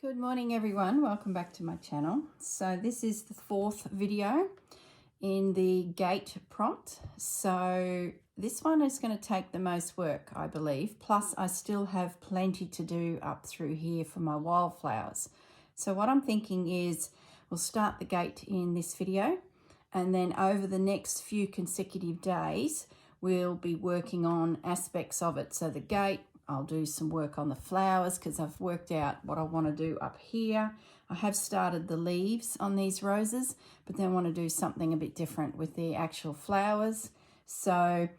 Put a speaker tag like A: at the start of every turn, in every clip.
A: Good morning everyone, welcome back to my channel. So this is the fourth video in the gate prompt. So this one is going to take the most work, I believe, plus I still have plenty to do up through here for my wildflowers. So what I'm thinking is we'll start the gate in this video, and then over the next few consecutive days we'll be working on aspects of it. So the gate, I'll do some work on the flowers because I've worked out what I want to do up here. I have started the leaves on these roses, but then I want to do something a bit different with the actual flowers. So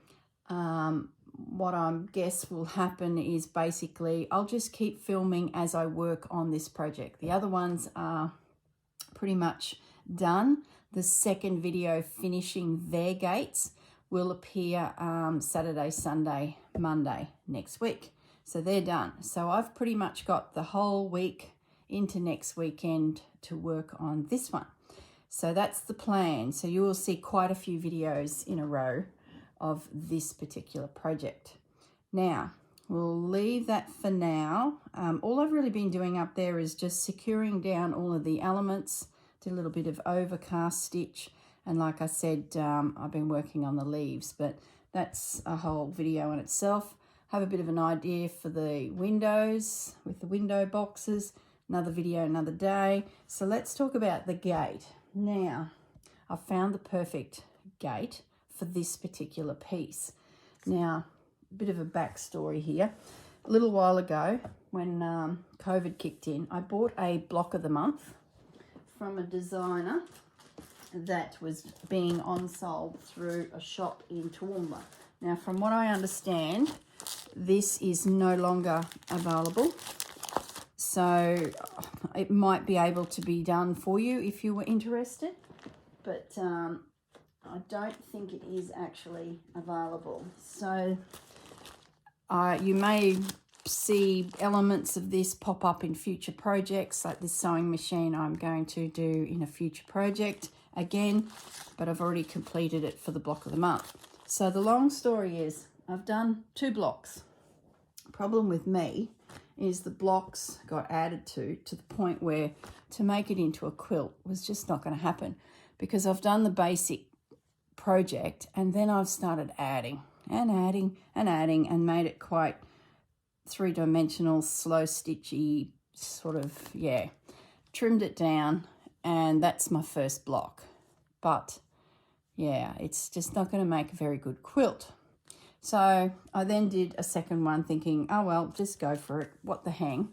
A: what I guess will happen is basically I'll just keep filming as I work on this project. The other ones are pretty much done. The second video finishing their gates will appear Saturday, Sunday, Monday next week. So they're done. So I've pretty much got the whole week into next weekend to work on this one. So that's the plan. So you will see quite a few videos in a row of this particular project. Now, we'll leave that for now. All I've really been doing up there is just securing down all of the elements, did a little bit of overcast stitch, and like I said, I've been working on the leaves, but that's a whole video in itself. Have a bit of an idea for the windows with the window boxes. Another video, another day. So let's talk about the gate. Now, I found the perfect gate for this particular piece. Now, a bit of a backstory here. A little while ago, when COVID kicked in, I bought a block of the month from a designer that was being on-sold through a shop in Toowoomba. Now, from what I understand, this is no longer available. So it might be able to be done for you if you were interested, but I don't think it is actually available. So you may see elements of this pop up in future projects, like this sewing machine I'm going to do in a future project again, but I've already completed it for the block of the month. So the long story is I've done 2 blocks. Problem with me is the blocks got added to the point where to make it into a quilt was just not going to happen, because I've done the basic project and then I've started adding and adding and adding and made it quite three-dimensional, slow stitchy sort of, yeah, trimmed it down, and that's my first block. But yeah, it's just not going to make a very good quilt. So I then did a second one thinking, oh well, just go for it, what the hang.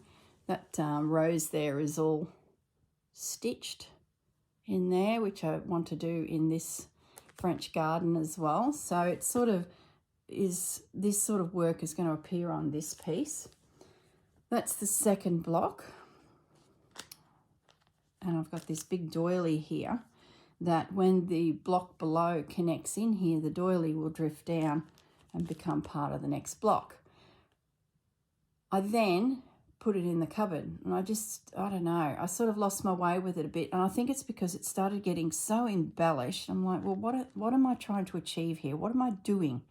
A: That rose there is all stitched in there, which I want to do in this French garden as well. So it sort of is, this sort of work is going to appear on this piece. That's the second block. And I've got this big doily here that when the block below connects in here, the doily will drift down and become part of the next block. I then put it in the cupboard, and I don't know, I sort of lost my way with it a bit, and I think it's because it started getting so embellished. I'm like, well, what am I trying to achieve here? What am I doing?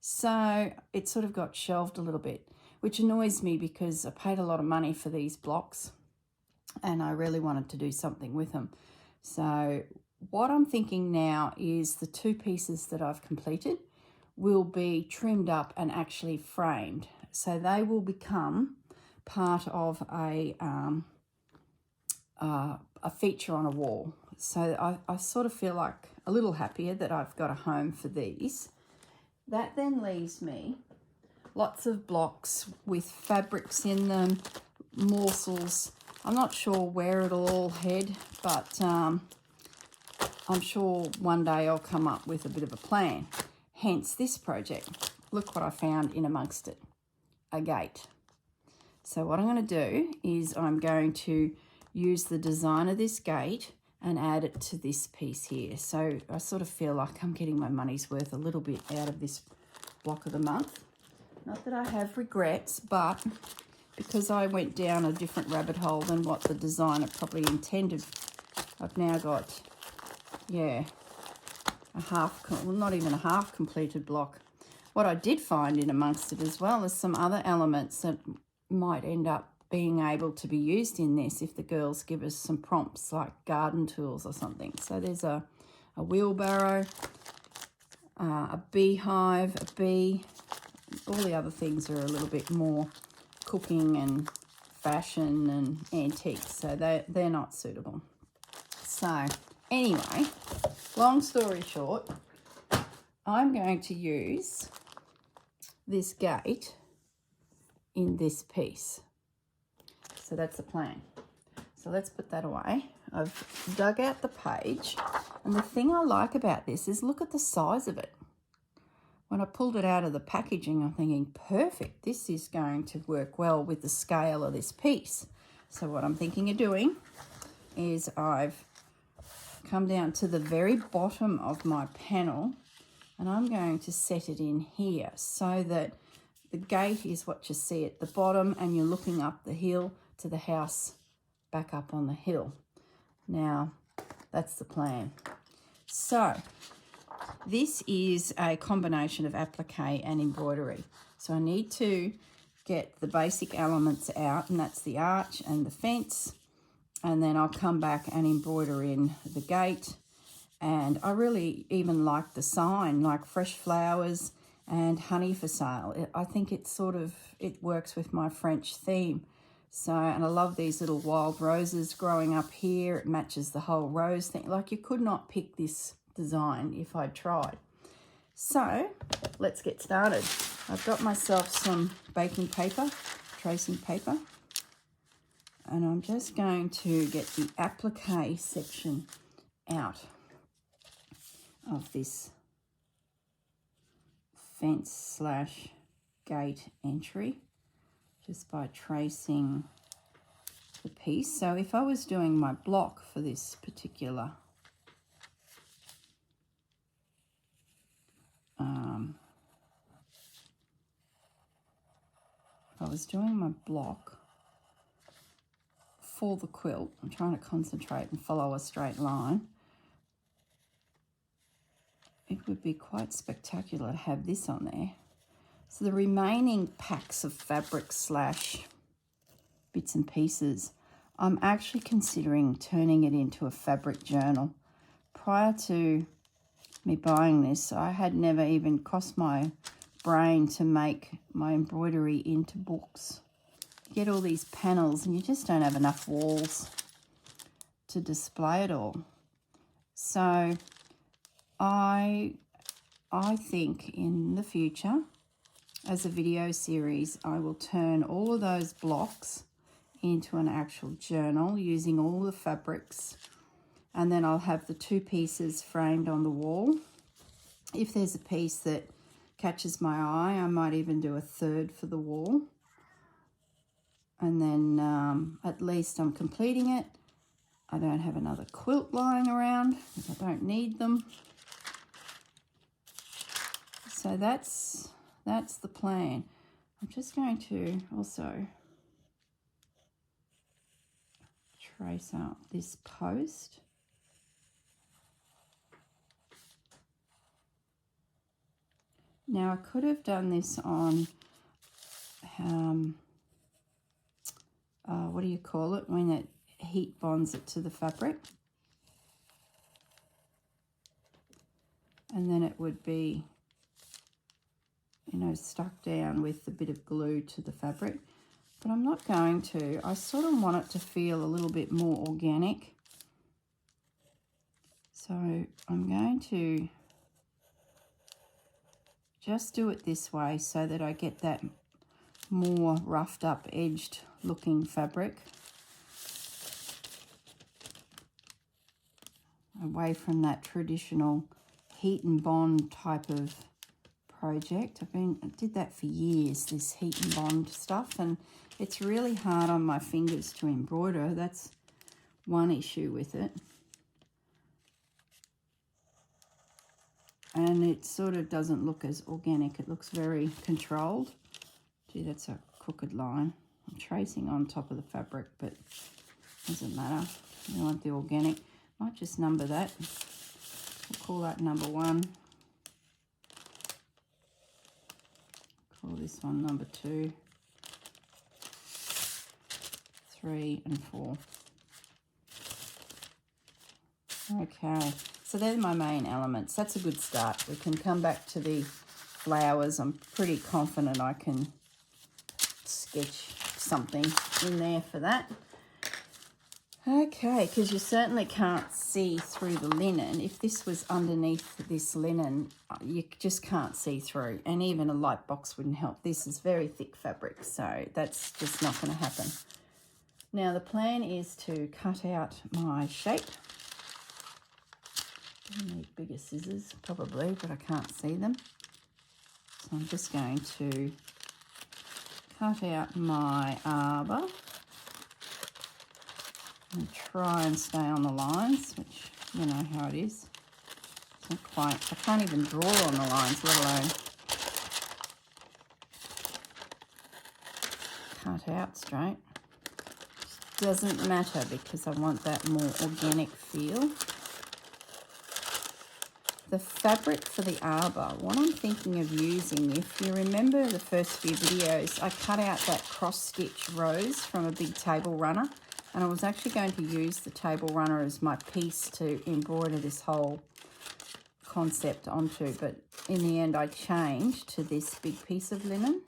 A: So it sort of got shelved a little bit, which annoys me because I paid a lot of money for these blocks and I really wanted to do something with them. So what I'm thinking now is the 2 pieces that I've completed will be trimmed up and actually framed. So they will become part of a feature on a wall. So I sort of feel like a little happier that I've got a home for these. That then leaves me lots of blocks with fabrics in them, morsels. I'm not sure where it'll all head, but I'm sure one day I'll come up with a bit of a plan. Hence this project. Look what I found in amongst it, a gate. So what I'm going to do is I'm going to use the design of this gate and add it to this piece here. So I sort of feel like I'm getting my money's worth a little bit out of this block of the month. Not that I have regrets, but because I went down a different rabbit hole than what the designer probably intended, I've now got, yeah, not even a half completed block. What I did find in amongst it as well is some other elements that might end up being able to be used in this if the girls give us some prompts like garden tools or something. So there's a wheelbarrow, a beehive, a bee. All the other things are a little bit more cooking and fashion and antiques, so they're not suitable. So anyway, long story short, I'm going to use this gate in this piece. So that's the plan. So let's put that away. I've dug out the page, and the thing I like about this is look at the size of it. When I pulled it out of the packaging, I'm thinking, perfect, this is going to work well with the scale of this piece. So what I'm thinking of doing is I've come down to the very bottom of my panel, and I'm going to set it in here so that the gate is what you see at the bottom, and you're looking up the hill to the house back up on the hill. Now, that's the plan. So, this is a combination of applique and embroidery. So I need to get the basic elements out, and that's the arch and the fence, and then I'll come back and embroider in the gate. And I really even like the sign, like fresh flowers and honey for sale. I think it works with my French theme. So, and I love these little wild roses growing up here. It matches the whole rose thing. Like, you could not pick this design if I tried. So, let's get started. I've got myself some baking paper, tracing paper, and I'm just going to get the applique section out of this fence / gate entry, just by tracing the piece. So if I was doing my block for this particular if I was doing my block for the quilt, I'm trying to concentrate and follow a straight line. It would be quite spectacular to have this on there. So the remaining packs of fabric / bits and pieces, I'm actually considering turning it into a fabric journal. Prior to me buying this, I had never even crossed my brain to make my embroidery into books. You get all these panels and you just don't have enough walls to display it all. So I think in the future, as a video series, I will turn all of those blocks into an actual journal using all the fabrics, and then I'll have the two pieces framed on the wall. If there's a piece that catches my eye, I might even do a third for the wall, and then at least I'm completing it. I don't have another quilt lying around because I don't need them. So that's the plan. I'm just going to also trace out this post. Now I could have done this on, what do you call it, when it heat bonds it to the fabric. And then it would be, you know, stuck down with a bit of glue to the fabric. But I'm not going to. I sort of want it to feel a little bit more organic. So I'm going to just do it this way so that I get that more roughed up, edged looking fabric, away from that traditional heat and bond type of project. I did that for years, this heat and bond stuff, and it's really hard on my fingers to embroider. That's one issue with it. And it sort of doesn't look as organic. It looks very controlled. Gee, that's a crooked line. I'm tracing on top of the fabric, but doesn't matter. You want the organic. Might just number that. We'll call that number 1. Call this one number 2. 3 and 4. Okay, so they're my main elements. That's a good start. We can come back to the flowers. I'm pretty confident I can sketch something in there for that. Okay, because you certainly can't see through the linen. If this was underneath this linen, you just can't see through, and even a light box wouldn't help. This is very thick fabric, so that's just not going to happen. Now the plan is to cut out my shape. I need bigger scissors probably, but I can't see them. So I'm just going to cut out my arbor and try and stay on the lines, which you know how it is. It's not quite, I can't even draw on the lines, let alone cut out straight. Doesn't matter because I want that more organic feel. The fabric for the arbor, what I'm thinking of using, if you remember the first few videos, I cut out that cross stitch rose from a big table runner, and I was actually going to use the table runner as my piece to embroider this whole concept onto, but in the end I changed to this big piece of linen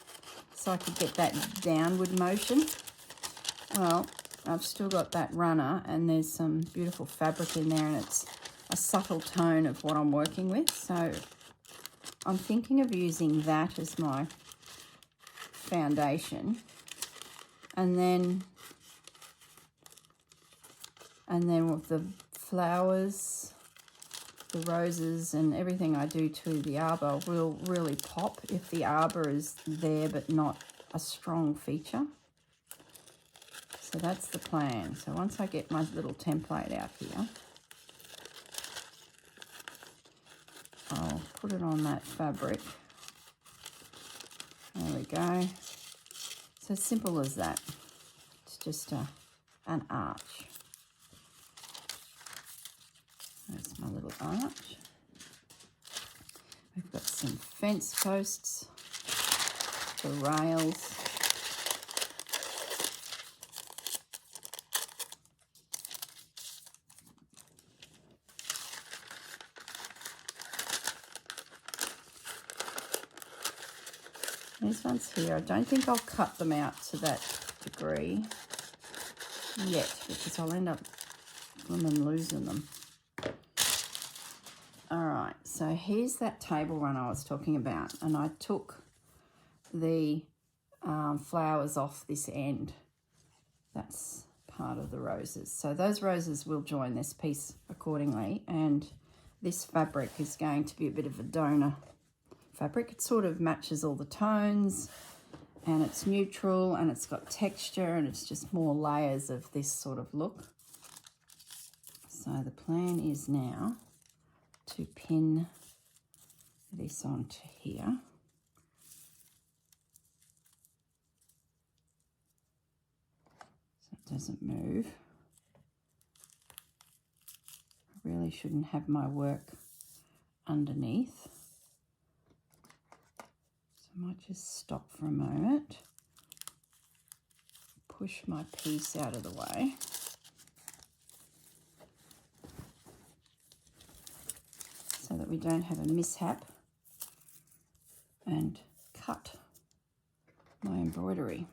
A: so I could get that downward motion. Well, I've still got that runner and there's some beautiful fabric in there, and it's a subtle tone of what I'm working with, so I'm thinking of using that as my foundation, and then with the flowers, the roses and everything I do to the arbor will really pop if the arbor is there but not a strong feature. So that's the plan. So once I get my little template out here, I'll put it on that fabric. There we go. So simple as that. It's just an arch. There's my little arch. We've got some fence posts, the rails. These ones here, I don't think I'll cut them out to that degree yet because I'll end up losing them. All right, so here's that table run I was talking about, and I took the flowers off this end. That's part of the roses. So those roses will join this piece accordingly, and this fabric is going to be a bit of a donor fabric. It sort of matches all the tones, and it's neutral, and it's got texture, and it's just more layers of this sort of look. So the plan is now to pin this onto here. So it doesn't move. I really shouldn't have my work underneath. I might just stop for a moment, push my piece out of the way. So that we don't have a mishap, and cut my embroidery.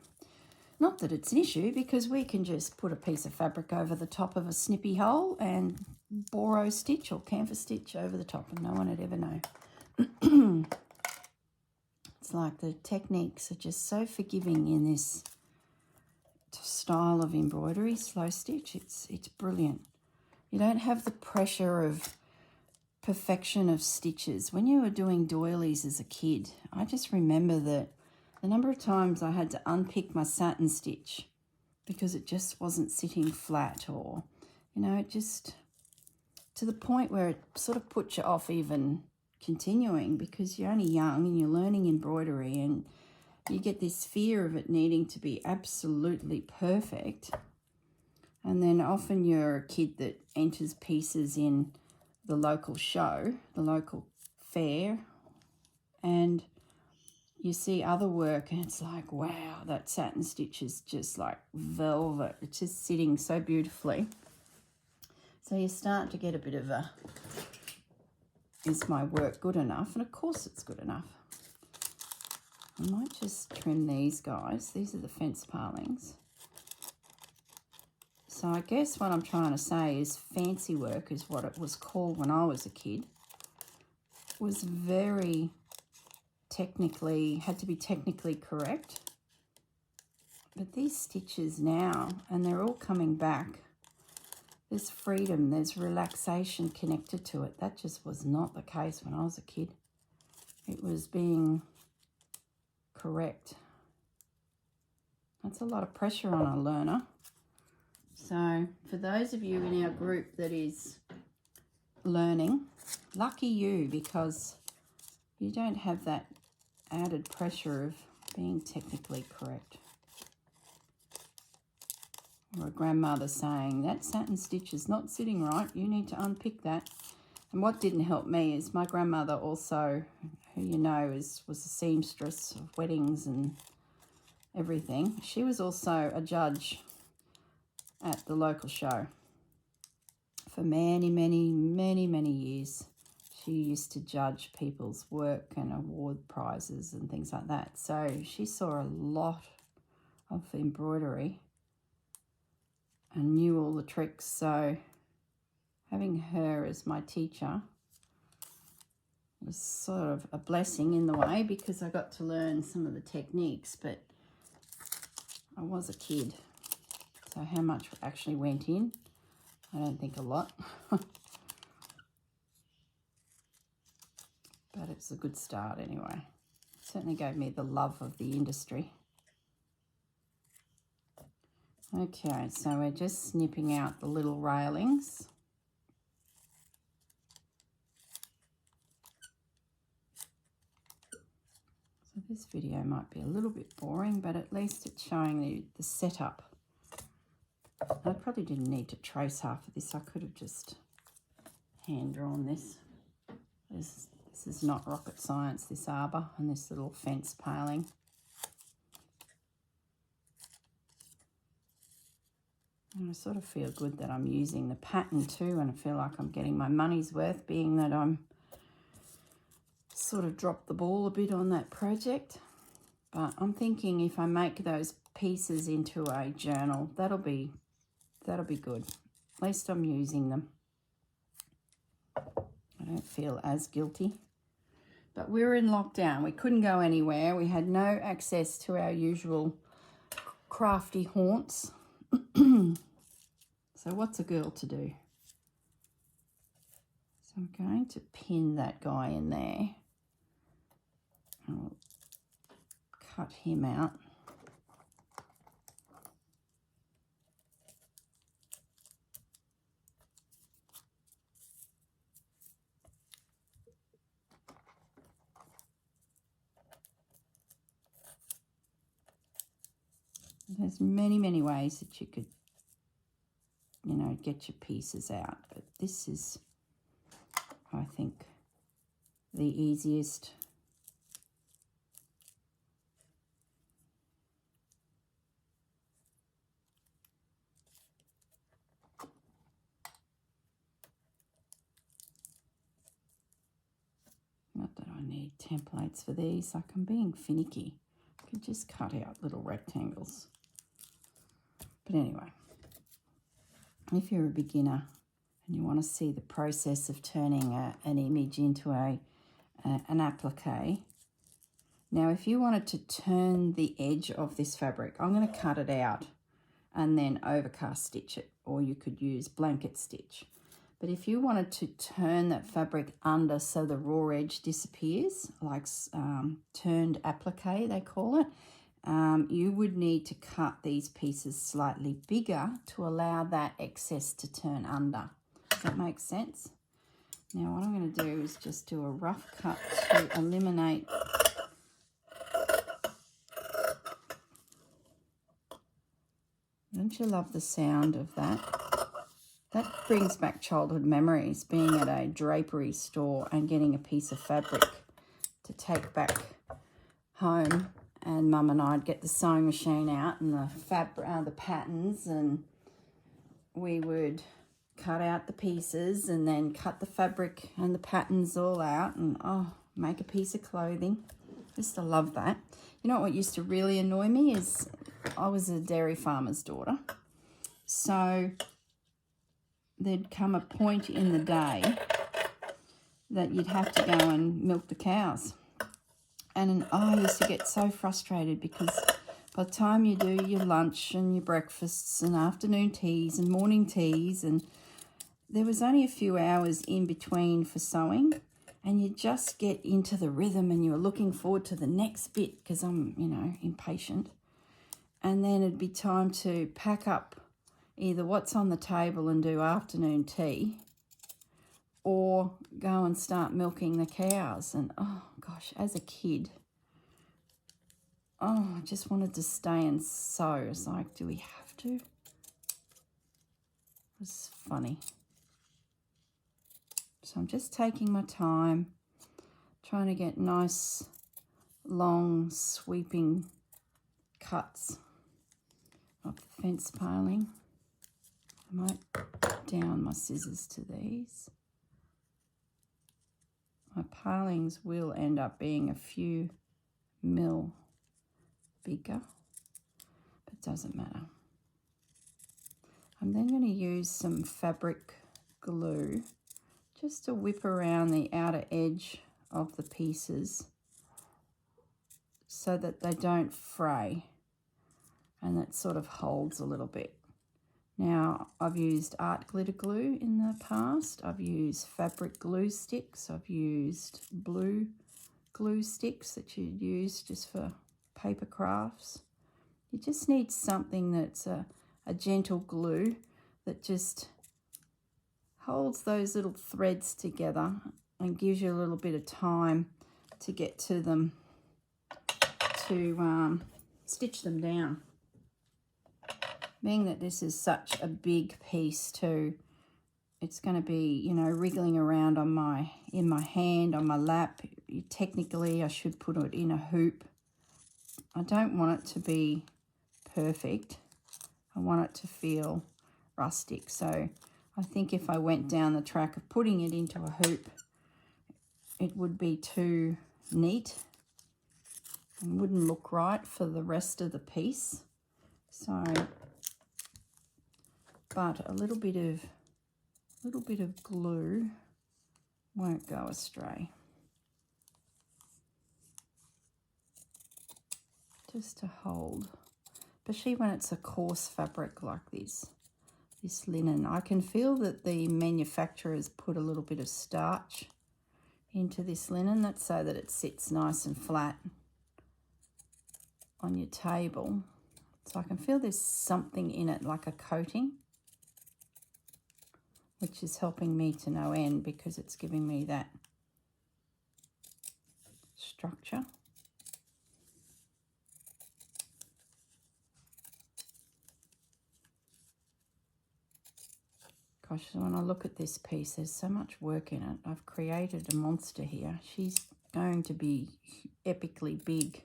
A: Not that it's an issue, because we can just put a piece of fabric over the top of a snippy hole and boro stitch or canvas stitch over the top, and no one would ever know. It's like the techniques are just so forgiving in this style of embroidery, slow stitch. It's brilliant. You don't have the pressure of perfection of stitches. When you were doing doilies as a kid, I just remember that the number of times I had to unpick my satin stitch because it just wasn't sitting flat, or, you know, it just, to the point where it sort of puts you off even continuing because you're only young and you're learning embroidery, and you get this fear of it needing to be absolutely perfect. And then often you're a kid that enters pieces in the local show, the local fair, and you see other work and it's like, wow, that satin stitch is just like velvet. It's just sitting so beautifully. So you start to get a bit of a, is my work good enough? And of course it's good enough. I might just trim these guys. These are the fence palings. So I guess what I'm trying to say is fancy work is what it was called when I was a kid. It was very technically, had to be technically correct. But these stitches now, and they're all coming back, there's freedom, there's relaxation connected to it. That just was not the case when I was a kid. It was being correct. That's a lot of pressure on a learner. So for those of you in our group that is learning, lucky you, because you don't have that added pressure of being technically correct. Or a grandmother saying, that satin stitch is not sitting right, you need to unpick that. And what didn't help me is my grandmother also, who you know was a seamstress of weddings and everything. She was also a judge at the local show for many, many, many, many years. She used to judge people's work and award prizes and things like that. So she saw a lot of embroidery and knew all the tricks. So having her as my teacher was sort of a blessing in the way, because I got to learn some of the techniques, but I was a kid. So how much actually went in? I don't think a lot. But it's a good start anyway. It certainly gave me the love of the industry. Okay, so we're just snipping out the little railings. So this video might be a little bit boring, but at least it's showing the setup. I probably didn't need to trace half of this. I could have just hand drawn this. This is not rocket science, this arbor and this little fence paling. And I sort of feel good that I'm using the pattern too, and I feel like I'm getting my money's worth, being that I'm sort of dropped the ball a bit on that project. But I'm thinking if I make those pieces into a journal, that'll be good. At least I'm using them. I don't feel as guilty. But we were in lockdown. We couldn't go anywhere. We had no access to our usual crafty haunts. So what's a girl to do? So I'm going to pin that guy in there. I'll cut him out. There's many, many ways that you could, you know, get your pieces out. But this is, I think, the easiest. Not that I need templates for these. Like, I'm being finicky. I could just cut out little rectangles. But anyway, if you're a beginner and you want to see the process of turning an image into an applique, now if you wanted to turn the edge of this fabric, I'm going to cut it out and then overcast stitch it, or you could use blanket stitch. But if you wanted to turn that fabric under so the raw edge disappears, like turned applique they call it, you would need to cut these pieces slightly bigger to allow that excess to turn under. Does that make sense? Now what I'm going to do is just do a rough cut to eliminate Don't you love the sound of that? That brings back childhood memories, being at a drapery store and getting a piece of fabric to take back home, and Mum and I'd get the sewing machine out and the the patterns, and we would cut out the pieces and then cut the fabric and the patterns all out and make a piece of clothing. Used to love that. You know what used to really annoy me is I was a dairy farmer's daughter, so there'd come a point in the day that you'd have to go and milk the cows. And I used to get so frustrated because by the time you do your lunch and your breakfasts and afternoon teas and morning teas, and there was only a few hours in between for sewing, and you just get into the rhythm and you're looking forward to the next bit because I'm, you know, impatient. And then it'd be time to pack up either what's on the table and do afternoon tea, or go and start milking the cows. And oh gosh, as a kid, I just wanted to stay and sew. It's like, do we have to? It was funny. So I'm just taking my time, trying to get nice, long, sweeping cuts of the fence paling. I might put down my scissors to these. My palings will end up being a few mil bigger, but it doesn't matter. I'm then going to use some fabric glue just to whip around the outer edge of the pieces so that they don't fray, and that sort of holds a little bit. Now, I've used art glitter glue in the past. I've used fabric glue sticks. I've used blue glue sticks that you'd use just for paper crafts. You just need something that's a gentle glue that just holds those little threads together and gives you a little bit of time to get to them, to stitch them down. Being that this is such a big piece too, it's going to be, you know, wriggling around on in my hand, on my lap. Technically, I should put it in a hoop. I don't want it to be perfect. I want it to feel rustic. So I think if I went down the track of putting it into a hoop, it would be too neat and wouldn't look right for the rest of the piece. So, but a little bit of glue won't go astray. Just to hold, especially when it's a coarse fabric like this linen. I can feel that the manufacturers put a little bit of starch into this linen. That's so that it sits nice and flat on your table. So I can feel there's something in it, like a coating, which is helping me to no end because it's giving me that structure. Gosh, when I look at this piece, there's so much work in it. I've created a monster here. She's going to be epically big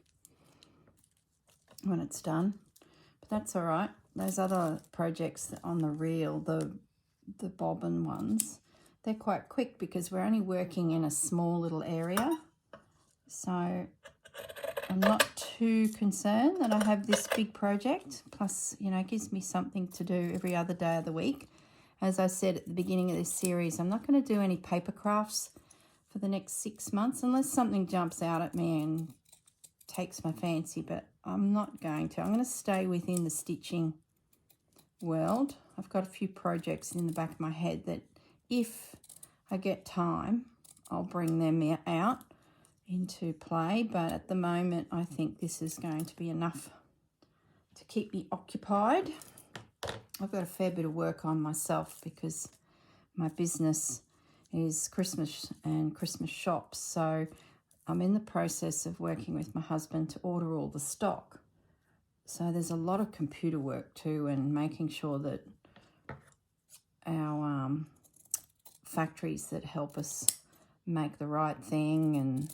A: when it's done, but that's all right. Those other projects on the reel, the bobbin ones, they're quite quick because we're only working in a small little area. So I'm not too concerned that I have this big project. Plus, you know, it gives me something to do every other day of the week. As I said at the beginning of this series, I'm not going to do any paper crafts for the next 6 months unless something jumps out at me and takes my fancy, but I'm not going to. I'm going to stay within the stitching world. I've got a few projects in the back of my head that if I get time, I'll bring them out into play, but at the moment I think this is going to be enough to keep me occupied. I've got a fair bit of work on myself because my business is Christmas and Christmas shops, so I'm in the process of working with my husband to order all the stock. So there's a lot of computer work too, and making sure that our factories that help us make the right thing and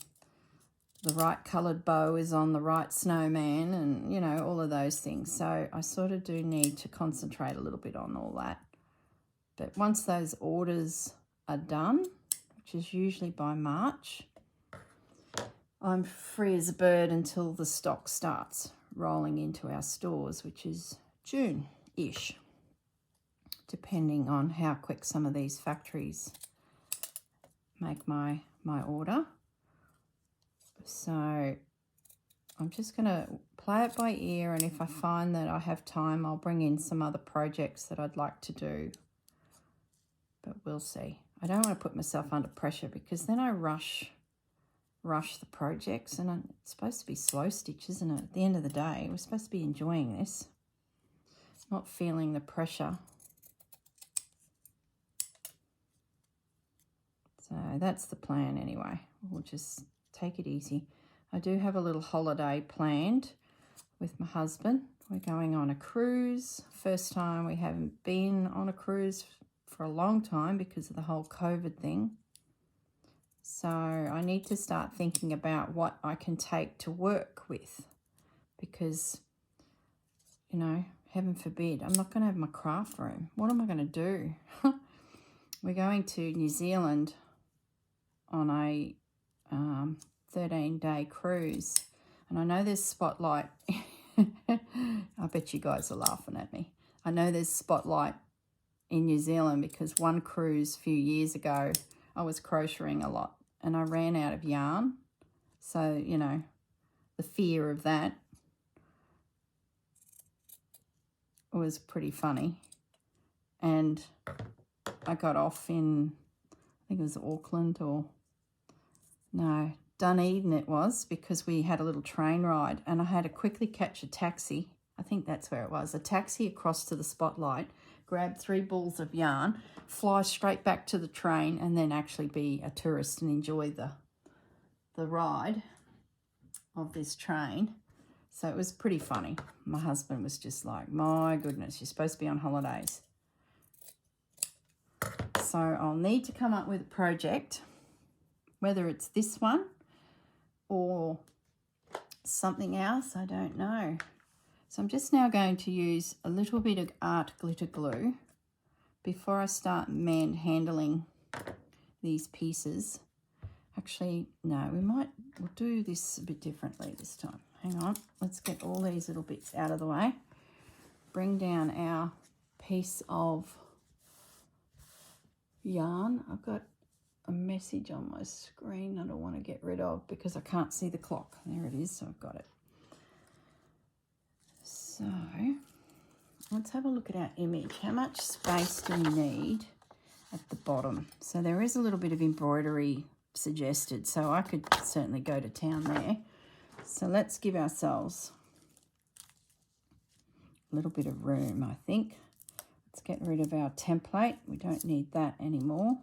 A: the right coloured bow is on the right snowman, and, you know, all of those things. So I sort of do need to concentrate a little bit on all that. But once those orders are done, which is usually by March, I'm free as a bird until the stock starts rolling into our stores, which is June-ish, depending on how quick some of these factories make my order. So I'm just going to play it by ear, and if I find that I have time, I'll bring in some other projects that I'd like to do. But we'll see. I don't want to put myself under pressure, because then I rush the projects, and it's supposed to be slow stitch, isn't it? At the end of the day, we're supposed to be enjoying this, not feeling the pressure. So that's the plan anyway. We'll just take it easy. I do have a little holiday planned with my husband. We're going on a cruise. First time we haven't been on a cruise for a long time because of the whole COVID thing. So I need to start thinking about what I can take to work with, because, you know, heaven forbid, I'm not going to have my craft room. What am I going to do? We're going to New Zealand on a 13-day cruise, and I know there's Spotlight. I bet you guys are laughing at me. I know there's Spotlight in New Zealand because one cruise a few years ago, I was crocheting a lot and I ran out of yarn. So, you know, the fear of that was pretty funny. And I got off in, I think it was Auckland, or no, Dunedin it was, because we had a little train ride and I had to quickly catch a taxi. I think that's where it was. A taxi across to the Spotlight, grab 3 balls of yarn, fly straight back to the train, and then actually be a tourist and enjoy the ride of this train. So it was pretty funny. My husband was just like, my goodness, you're supposed to be on holidays. So I'll need to come up with a project, whether it's this one or something else, I don't know. So I'm just now going to use a little bit of art glitter glue before I start handling these pieces. Actually, no, we'll do this a bit differently this time. Hang on, let's get all these little bits out of the way. Bring down our piece of yarn. I've got a message on my screen I don't want to get rid of because I can't see the clock. There it is, so I've got it. So let's have a look at our image. How much space do we need at the bottom? So there is a little bit of embroidery suggested, so I could certainly go to town there. So let's give ourselves a little bit of room, I think. Let's get rid of our template. We don't need that anymore.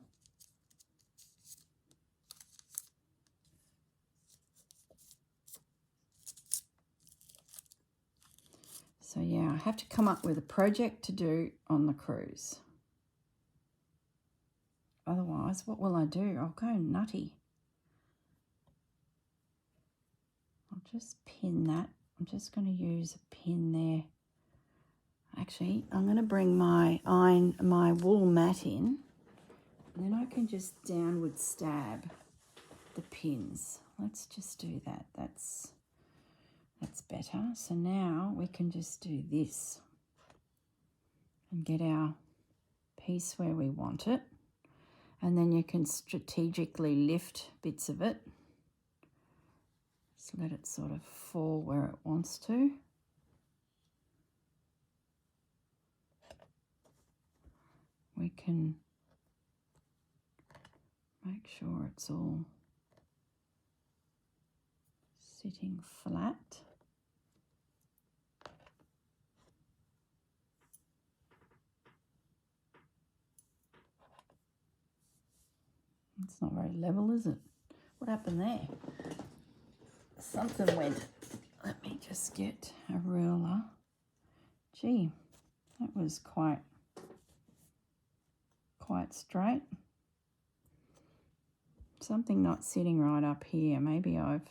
A: So yeah, I have to come up with a project to do on the cruise. Otherwise, what will I do? I'll go nutty. I'll just pin that. I'm just going to use a pin there. Actually, I'm going to bring my wool mat in, and then I can just downward stab the pins. Let's just do that. That's better. So now we can just do this and get our piece where we want it. And then you can strategically lift bits of it. Just let it sort of fall where it wants to. We can make sure it's all sitting flat. It's not very level, is it? What happened there? Something went. Let me just get a ruler. Gee, that was quite straight. Something not sitting right up here. Maybe I've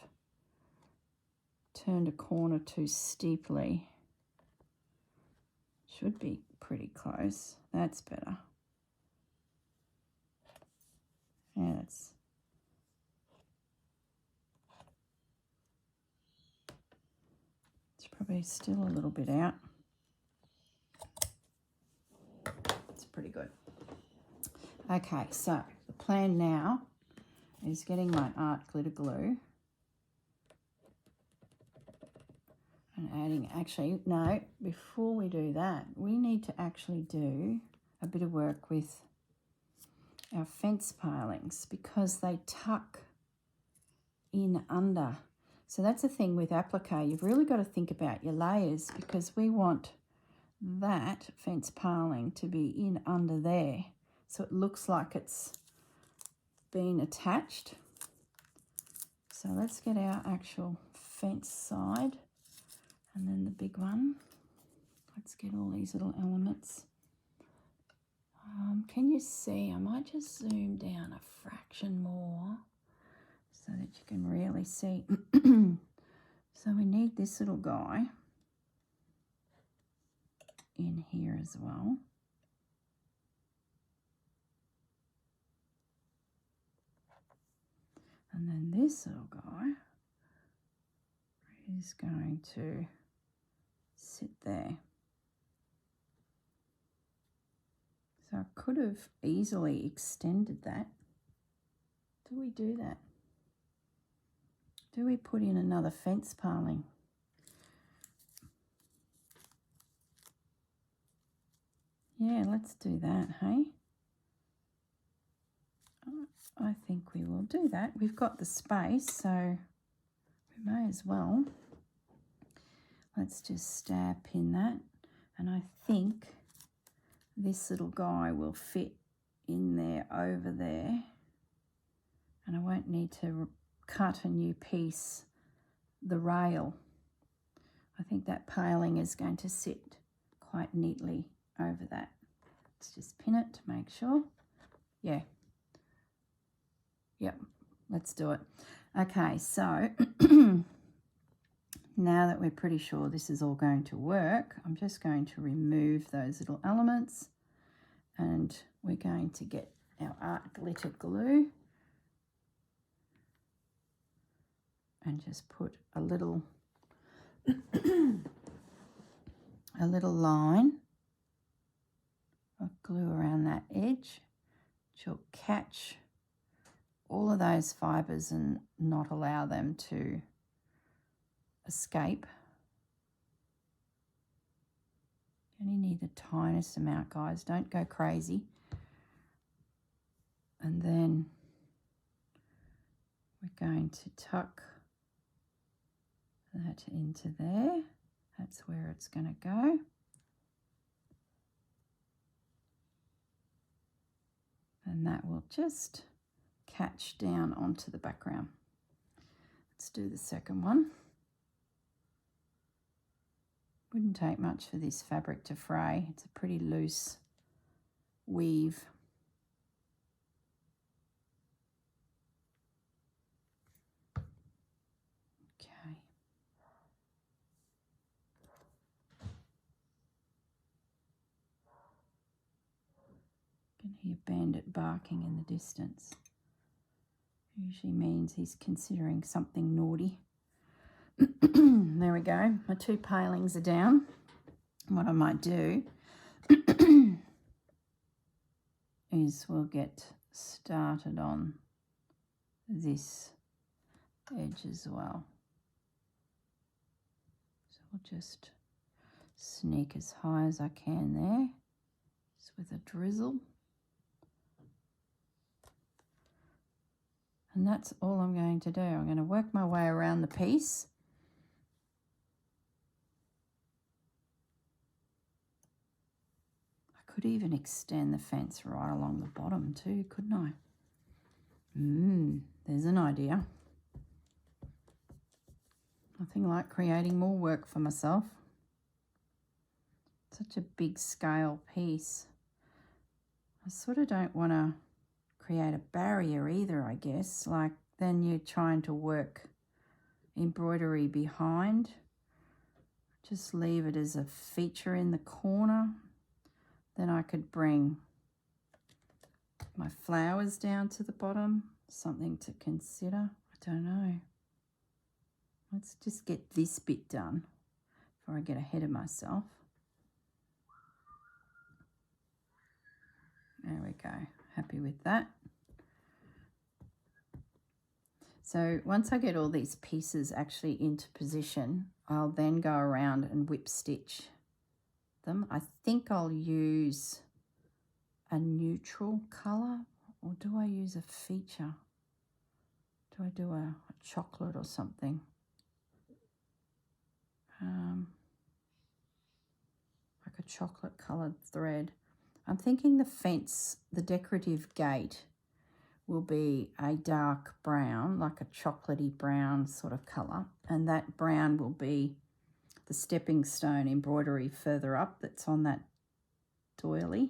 A: turned a corner too steeply. Should be pretty close. That's better. Yeah, it's probably still a little bit out. It's pretty good. Okay, so the plan now is getting my art glitter glue and adding, actually, no, before we do that, we need to actually do a bit of work with our fence pilings because they tuck in under. So that's the thing with applique. You've really got to think about your layers because we want that fence piling to be in under there. So it looks like it's been attached. So let's get our actual fence side and then the big one. Let's get all these little elements. Can you see? I might just zoom down a fraction more so that you can really see. So we need this little guy in here as well. And then this little guy is going to sit there. So I could have easily extended that. Do we do that? Do we put in another fence piling? Yeah, let's do that, hey? I think we will do that. We've got the space, so we may as well. Let's just stab pin that. And I think this little guy will fit in there over there. And I won't need to cut a new piece, the rail. I think that piling is going to sit quite neatly over that. Let's just pin it to make sure. Yeah. Yep, let's do it. Okay, so now that we're pretty sure this is all going to work, I'm just going to remove those little elements and we're going to get our art glitter glue and just put a little a little line of glue around that edge, which will catch all of those fibres and not allow them to escape. You only need the tiniest amount, guys. Don't go crazy. And then we're going to tuck that into there. That's where it's going to go. And that will just catch down onto the background. Let's do the second one. Wouldn't take much for this fabric to fray. It's a pretty loose weave. Okay. You can hear Bandit barking in the distance. Usually means he's considering something naughty. There we go. My two palings are down. What I might do is we'll get started on this edge as well. So we'll just sneak as high as I can there, just with a drizzle. And that's all I'm going to do. I'm going to work my way around the piece. I could even extend the fence right along the bottom too, couldn't I? There's an idea. Nothing like creating more work for myself. Such a big scale piece. I sort of don't want to create a barrier either, I guess. Like then you're trying to work embroidery behind. Just leave it as a feature in the corner. Then I could bring my flowers down to the bottom. Something to consider. I don't know. Let's just get this bit done before I get ahead of myself. There we go. Happy with that. So once I get all these pieces actually into position, I'll then go around and whip stitch them. I think I'll use a neutral colour, or do I use a feature? Do I do a chocolate or something? Like a chocolate coloured thread. I'm thinking the fence, the decorative gate, will be a dark brown, like a chocolatey brown sort of colour, and that brown will be the stepping stone embroidery further up that's on that doily.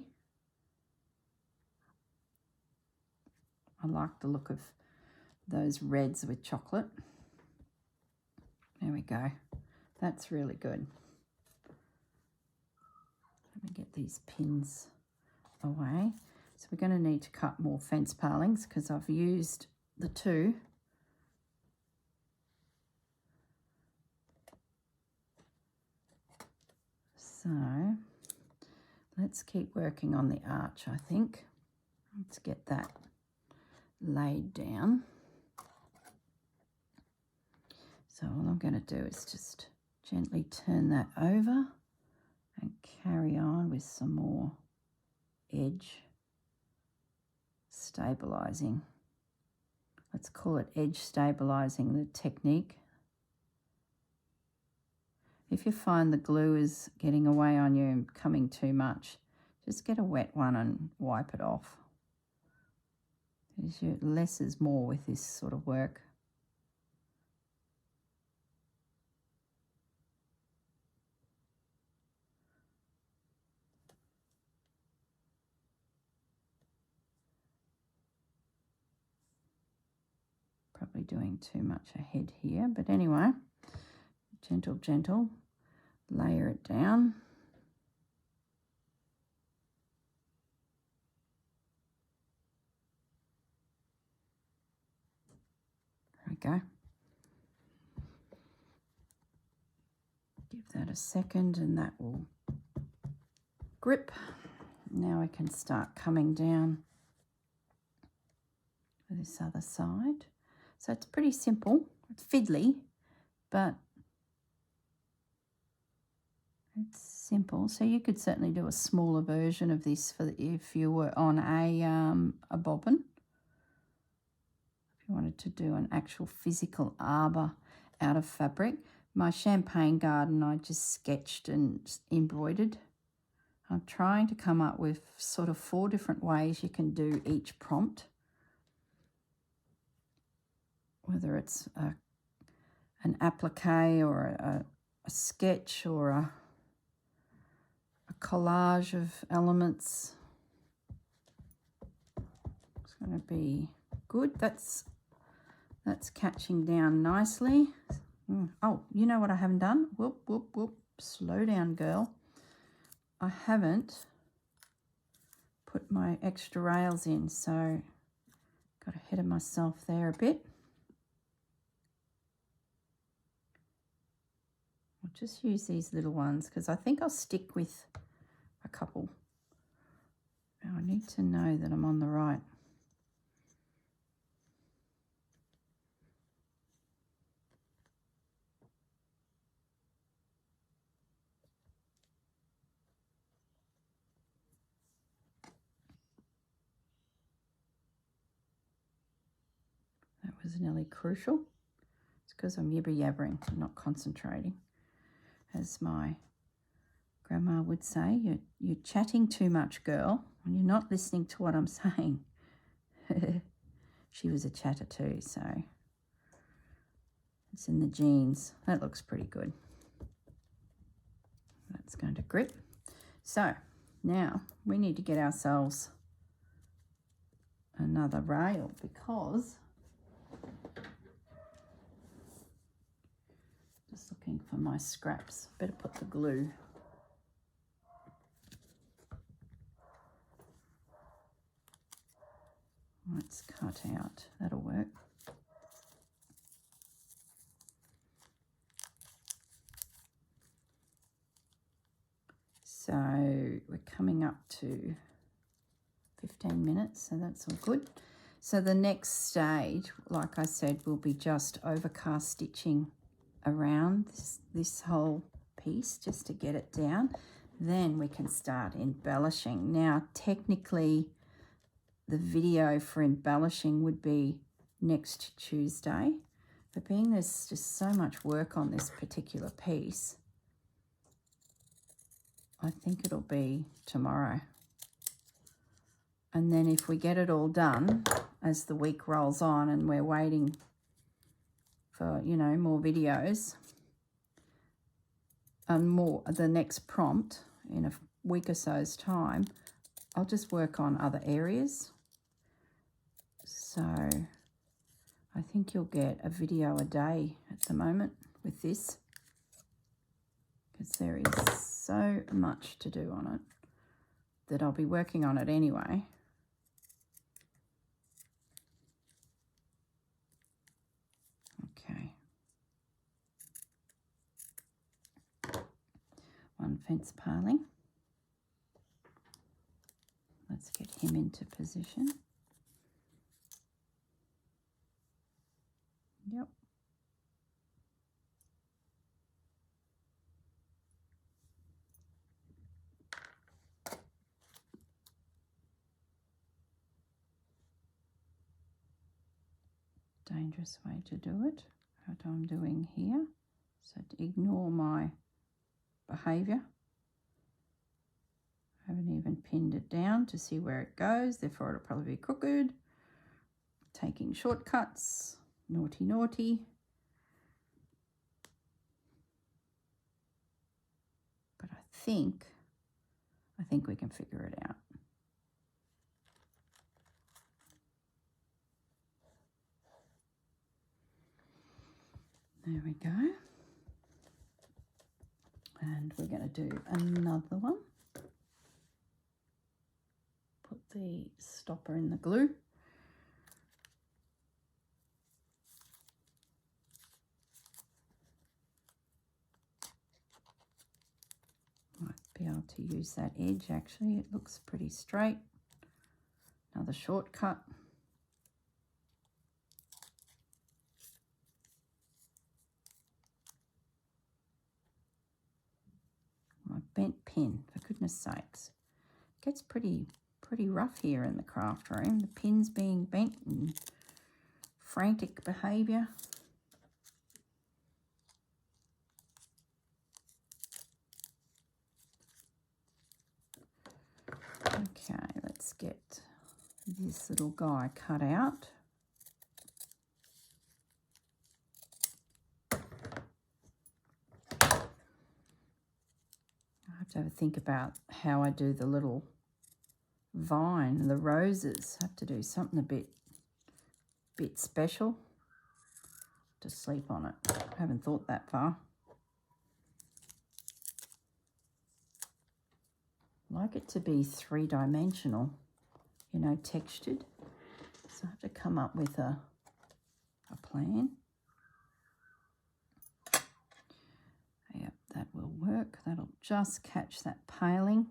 A: I like the look of those reds with chocolate. There we go. That's really good. Let me get these pins away. So we're going to need to cut more fence palings because I've used the two. So let's keep working on the arch, I think. Let's get that laid down. So all I'm going to do is just gently turn that over and carry on with some more edge stabilizing. Let's call it edge stabilizing, the technique. If you find the glue is getting away on you and coming too much, just get a wet one and wipe it off. Less is more with this sort of work. Probably doing too much ahead here, but anyway, gentle, gentle, layer it down. There we go. Give that a second and that will grip. Now we can start coming down to this other side. So it's pretty simple. It's fiddly, but it's simple. So you could certainly do a smaller version of this for if you were on a bobbin. If you wanted to do an actual physical arbor out of fabric. My champagne garden I just sketched and embroidered. I'm trying to come up with sort of 4 different ways you can do each prompt. Whether it's an applique or a sketch or a collage of elements. It's going to be good. That's catching down nicely. Oh, you know what I haven't done? Whoop, whoop, whoop. Slow down, girl. I haven't put my extra rails in, so got ahead of myself there a bit. I'll just use these little ones because I think I'll stick with a couple. Now I need to know that I'm on the right. That was nearly crucial. It's because I'm yibber-yabbering, I'm not concentrating. As my grandma would say, you're chatting too much, girl, and you're not listening to what I'm saying. She was a chatter too, so it's in the genes. That looks pretty good. That's going to grip. So now we need to get ourselves another rail because Just looking for my scraps. Better put the glue. Let's cut out. That'll work. So we're coming up to 15 minutes, so that's all good. So the next stage, like I said, will be just overcast stitching around this whole piece just to get it down. Then we can start embellishing. Now, technically, the video for embellishing would be next Tuesday, but being there's just so much work on this particular piece, I think it'll be tomorrow. And then if we get it all done as the week rolls on and we're waiting for, you know, more videos and more, the next prompt in a week or so's time, I'll just work on other areas. So I think you'll get a video a day at the moment with this, because there is so much to do on it that I'll be working on it anyway. Okay. One fence paling. Let's get him into position. Yep. Dangerous way to do it, what I'm doing here. So to ignore my behaviour. I haven't even pinned it down to see where it goes, therefore it'll probably be crooked. Taking shortcuts, naughty naughty. But I think we can figure it out. There we go. And we're going to do another one. Put the stopper in the glue. Might be able to use that edge actually. It looks pretty straight. Another shortcut. My bent pin, for goodness sakes. It gets pretty rough here in the craft room. The pin's being bent and frantic behaviour. Okay, let's get this little guy cut out. I have to have a think about how I do the little vine, the roses. I have to do something a bit special to sleep on it. I haven't thought that far. I like it to be three-dimensional, you know, textured. So I have to come up with a plan. Yep, that will work. That'll just catch that paling.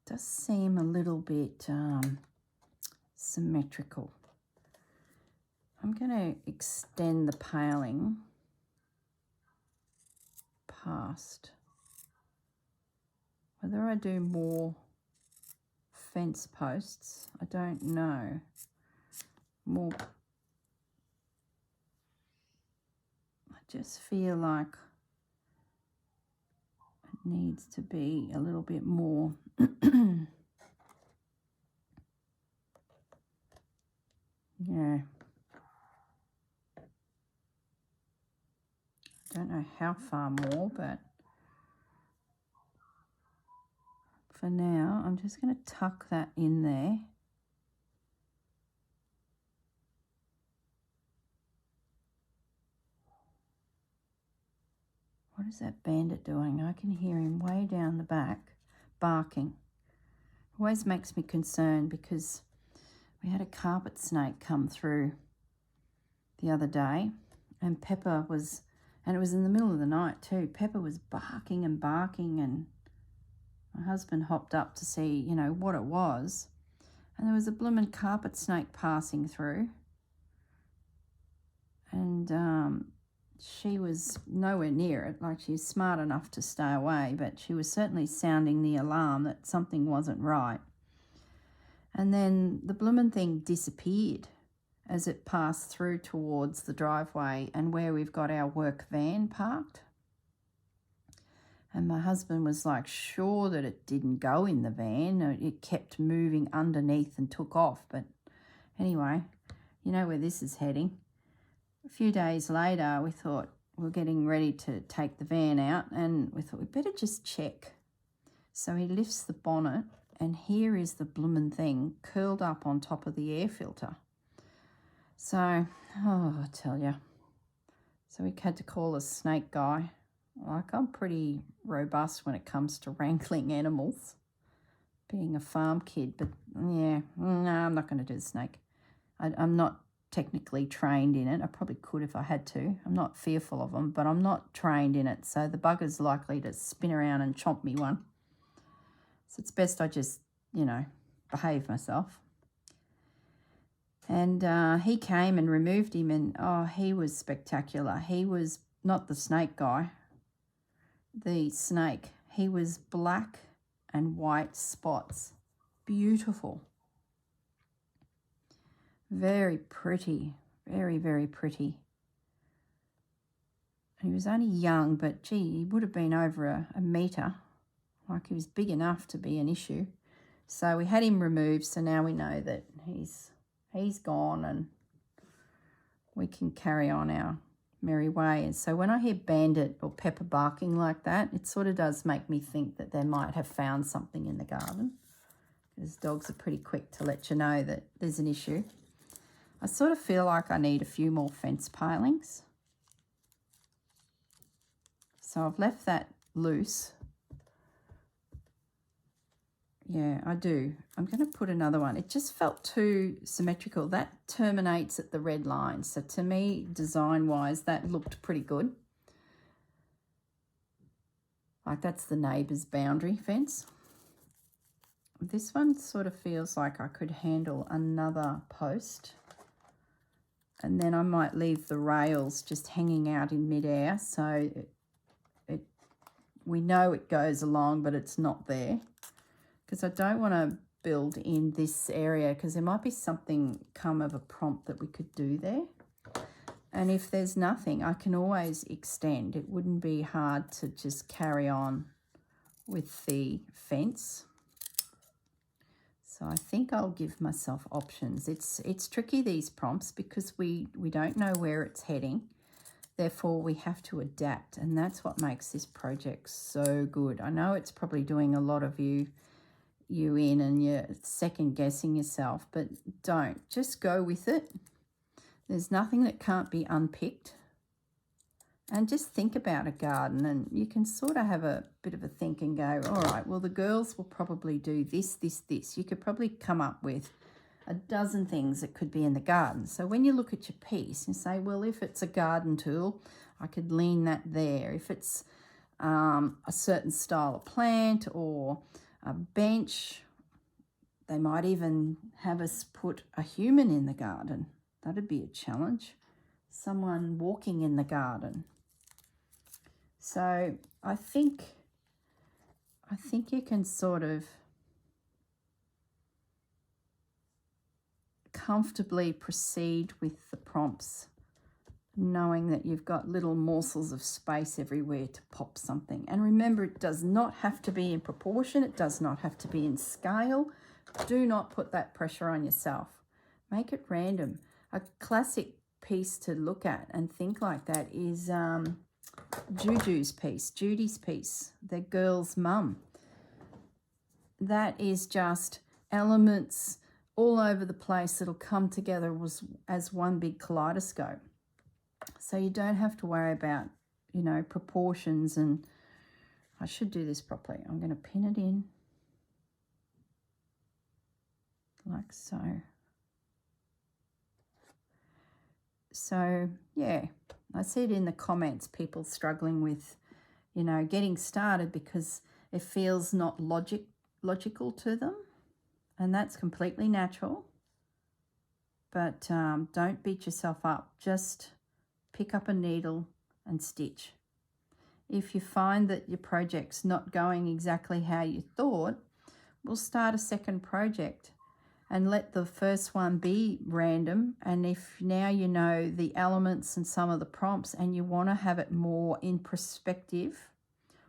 A: Does seem a little bit symmetrical. I'm going to extend the paling past. Whether I do more fence posts, I don't know. More. I just feel like it needs to be a little bit more. Yeah. I don't know how far more, but for now, I'm just going to tuck that in there. What is that bandit doing? I can hear him way down the back barking. Always makes me concerned because we had a carpet snake come through the other day, and Pepper was, and it was in the middle of the night too, Pepper was barking and barking, and my husband hopped up to see, you know, what it was, and there was a bloomin' carpet snake passing through, and she was nowhere near it. Like, she was smart enough to stay away, but she was certainly sounding the alarm that something wasn't right. And then the bloomin' thing disappeared as it passed through towards the driveway and where we've got our work van parked. And my husband was like sure that it didn't go in the van. It kept moving underneath and took off. But anyway, you know where this is heading. A few days later, we thought we're getting ready to take the van out, and we thought we better just check. So he lifts the bonnet, and here is the bloomin' thing curled up on top of the air filter. So, oh, I tell you. So we had to call a snake guy. Like, I'm pretty robust when it comes to wrangling animals, being a farm kid. But yeah, no, I'm not going to do the snake. I'm not technically trained in it. I probably could if I had to. I'm not fearful of them, but I'm not trained in it. So the bugger's likely to spin around and chomp me one. So it's best I just, you know, behave myself. And he came and removed him, and oh, he was spectacular. He was not the snake guy. The snake, he was black and white spots. Beautiful. Very pretty. Very, very pretty. He was only young, but gee, he would have been over a metre. Like, he was big enough to be an issue. So we had him removed, so now we know that he's gone and we can carry on our merry way. And so when I hear Bandit or Pepper barking like that, it sort of does make me think that they might have found something in the garden, because dogs are pretty quick to let you know that there's an issue. I sort of feel like I need a few more fence pilings. So I've left that loose. Yeah, I do. I'm going to put another one. It just felt too symmetrical. That terminates at the red line. So to me, design-wise, that looked pretty good. Like, that's the neighbour's boundary fence. This one sort of feels like I could handle another post. And then I might leave the rails just hanging out in midair, so we know it goes along, but it's not there. Because I don't want to build in this area, because there might be something come of a prompt that we could do there. And if there's nothing, I can always extend. It wouldn't be hard to just carry on with the fence. So I think I'll give myself options. It's tricky, these prompts, because we don't know where it's heading. Therefore, we have to adapt, and that's what makes this project so good. I know it's probably doing a lot of you in, and you're second guessing yourself, but don't. Just go with it. There's nothing that can't be unpicked. And just think about a garden, and you can sort of have a bit of a think and go, all right, well, the girls will probably do this, this, this. You could probably come up with a dozen things that could be in the garden. So when you look at your piece and say, well, if it's a garden tool, I could lean that there. If it's a certain style of plant or a bench, they might even have us put a human in the garden. That'd be a challenge. Someone walking in the garden. So I think you can sort of comfortably proceed with the prompts, knowing that you've got little morsels of space everywhere to pop something. And remember, it does not have to be in proportion. It does not have to be in scale. Do not put that pressure on yourself. Make it random. A classic piece to look at and think like that is Juju's piece, Judy's piece, the girl's mum. That is just elements all over the place that'll come together as one big kaleidoscope. So you don't have to worry about, you know, proportions, and I should do this properly. I'm going to pin it in like so. So, yeah, I see it in the comments, people struggling with, you know, getting started because it feels not logical to them, and that's completely natural. But don't beat yourself up. Just pick up a needle and stitch. If you find that your project's not going exactly how you thought, we'll start a second project and let the first one be random. And if now you know the elements and some of the prompts and you want to have it more in perspective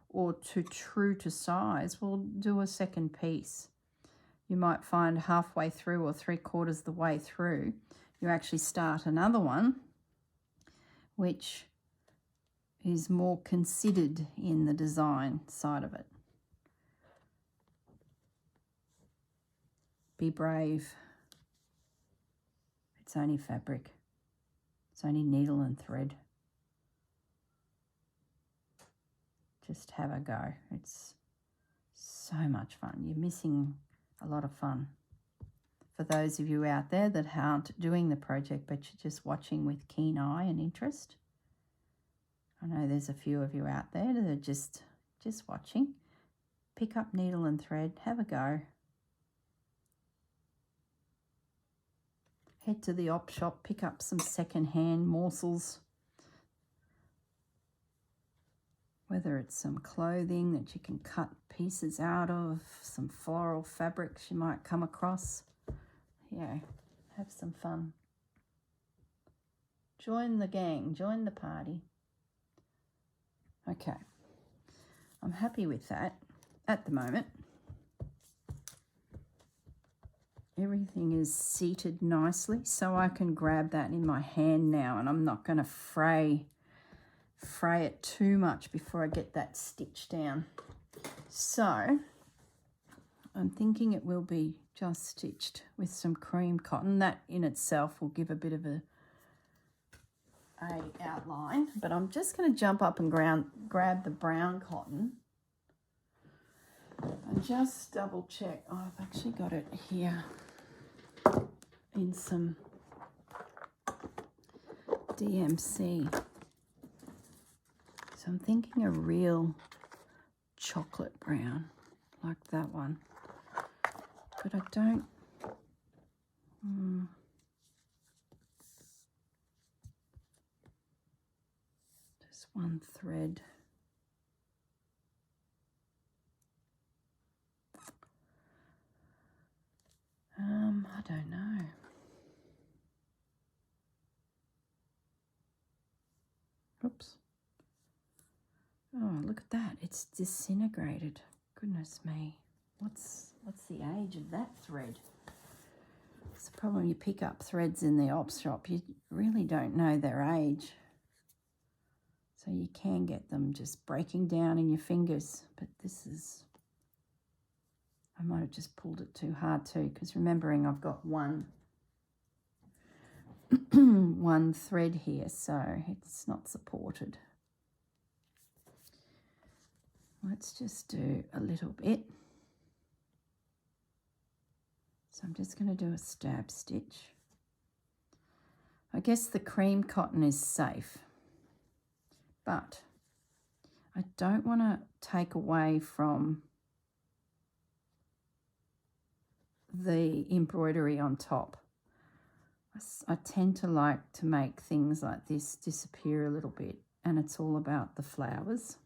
A: or true to size, we'll do a second piece. You might find halfway through or 3/4 the way through, you actually start another one, which is more considered in the design side of it. Be brave. It's only fabric. It's only needle and thread. Just have a go. It's so much fun. You're missing a lot of fun. For those of you out there that aren't doing the project but you're just watching with keen eye and interest, I know there's a few of you out there that are just watching. Pick up needle and thread, have a go. Head to the op shop, pick up some second-hand morsels. Whether it's some clothing that you can cut pieces out of, some floral fabrics you might come across. Yeah, have some fun. Join the gang, join the party. Okay, I'm happy with that at the moment. Everything is seated nicely, so I can grab that in my hand now, and I'm not going to fray it too much before I get that stitch down. So I'm thinking it will be just stitched with some cream cotton. That in itself will give a bit of a outline, but I'm just going to jump up and grab the brown cotton and just double check. Oh, I've actually got it here in some DMC. So I'm thinking a real chocolate brown like that one, but I don't just one thread. I don't know. Oops. Oh, look at that. It's disintegrated. Goodness me. What's the age of that thread? It's the problem, you pick up threads in the op shop, you really don't know their age. So you can get them just breaking down in your fingers. But this is, I might have just pulled it too hard too, because remembering I've got one thread here, so it's not supported. Let's just do a little bit. So I'm just going to do a stab stitch. I guess the cream cotton is safe, but I don't want to take away from the embroidery on top. I tend to like to make things like this disappear a little bit, and it's all about the flowers.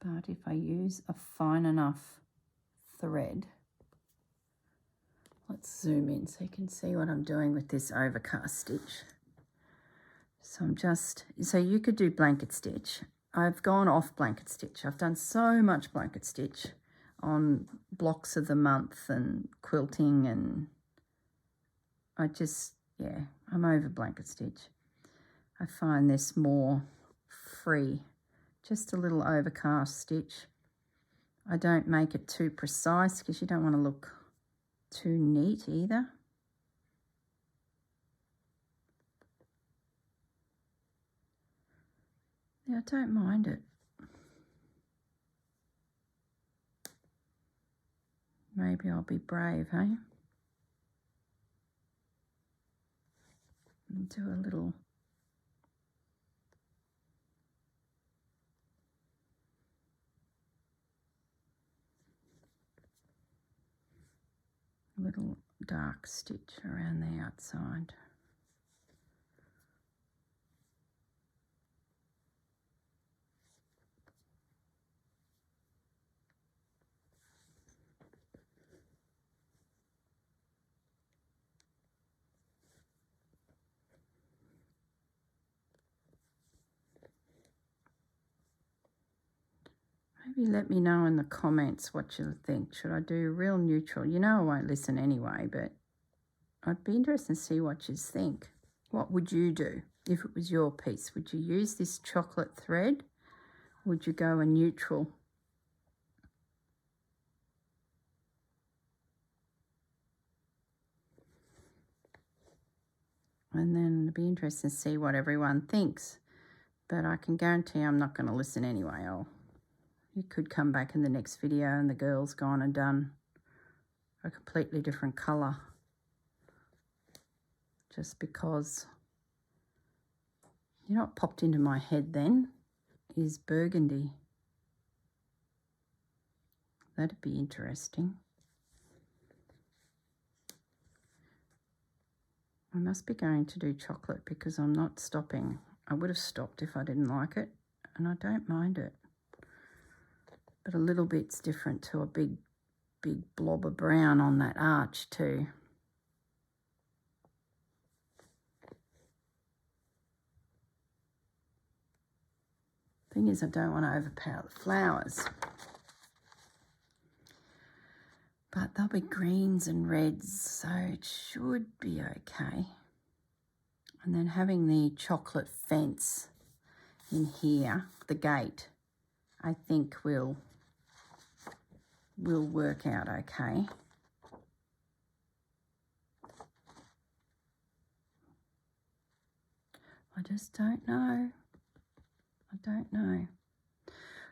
A: But if I use a fine enough thread, let's zoom in so you can see what I'm doing with this overcast stitch. So you could do blanket stitch. I've gone off blanket stitch. I've done so much blanket stitch on blocks of the month and quilting, and I'm over blanket stitch. I find this more free, just a little overcast stitch. I don't make it too precise because you don't want to look too neat either. Yeah, I don't mind it. Maybe I'll be brave, hey? And do a little dark stitch around the outside. Maybe let me know in the comments what you think. Should I do real neutral? You know I won't listen anyway, but I'd be interested to see what you think. What would you do if it was your piece? Would you use this chocolate thread? Would you go a neutral? And then it'd be interesting to see what everyone thinks. But I can guarantee I'm not going to listen anyway. You could come back in the next video and the girl's gone and done a completely different colour. Just because, you know what popped into my head then is burgundy. That'd be interesting. I must be going to do chocolate because I'm not stopping. I would have stopped if I didn't like it, and I don't mind it. But a little bit's different to a big blob of brown on that arch too. Thing is, I don't want to overpower the flowers. But they'll be greens and reds, so it should be okay. And then having the chocolate fence in here, the gate, I think will work out okay. I just don't know. I don't know.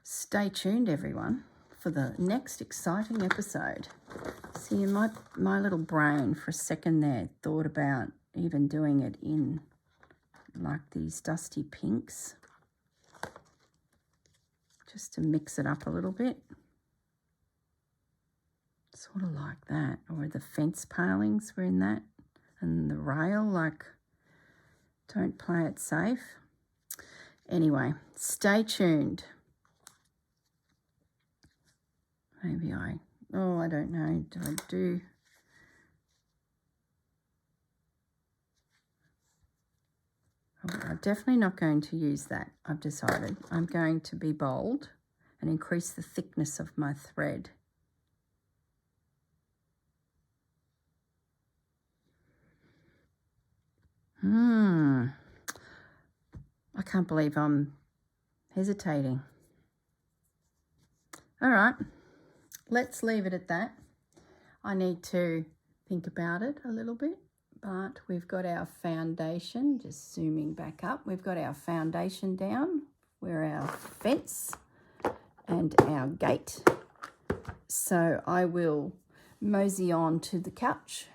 A: Stay tuned, everyone, for the next exciting episode. See, my little brain for a second there thought about even doing it in like these dusty pinks, just to mix it up a little bit. Sort of like that, or the fence palings were in that, and the rail, like, don't play it safe. Anyway, stay tuned. Maybe I don't know, do I do? I'm definitely not going to use that, I've decided. I'm going to be bold and increase the thickness of my thread. I can't believe I'm hesitating. All right, let's leave it at that. I need to think about it a little bit, but we've got our foundation, just zooming back up, we've got our foundation down, where our fence and our gate. So I will mosey on to the couch,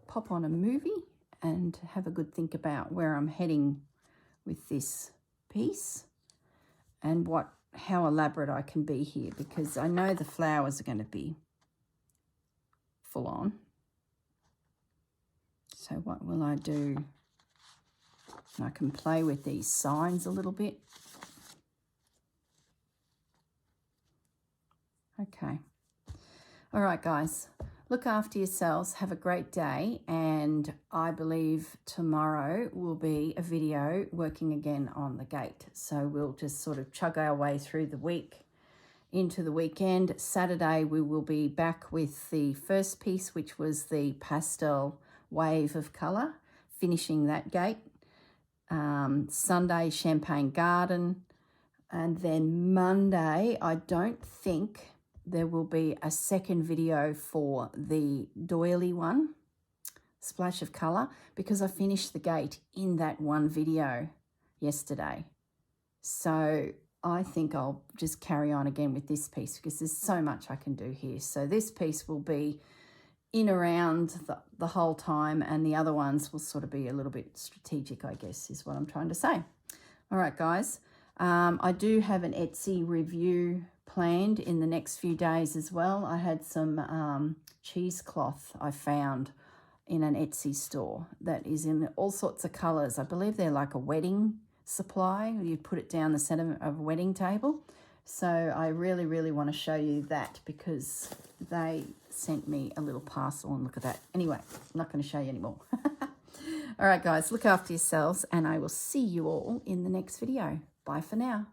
A: pop on a movie, and have a good think about where I'm heading with this piece and how elaborate I can be here, because I know the flowers are going to be full on. So what will I do? I can play with these signs a little bit. Okay. All right, guys. Look after yourselves. Have a great day. And I believe tomorrow will be a video working again on the gate. So we'll just sort of chug our way through the week into the weekend. Saturday, we will be back with the first piece, which was the pastel wave of colour, finishing that gate. Sunday, Champagne Garden. And then Monday, I don't think there will be a second video for the Doily one, Splash of Colour, because I finished the gate in that one video yesterday. So I think I'll just carry on again with this piece because there's so much I can do here. So this piece will be in around the whole time, and the other ones will sort of be a little bit strategic, I guess, is what I'm trying to say. All right, guys. I do have an Etsy review planned in the next few days as well. I had some cheesecloth I found in an Etsy store that is in all sorts of colours. I believe they're like a wedding supply. You put it down the centre of a wedding table. So I really, really want to show you that because they sent me a little parcel, and look at that. Anyway, I'm not going to show you anymore. All right, guys, look after yourselves, and I will see you all in the next video. Bye for now.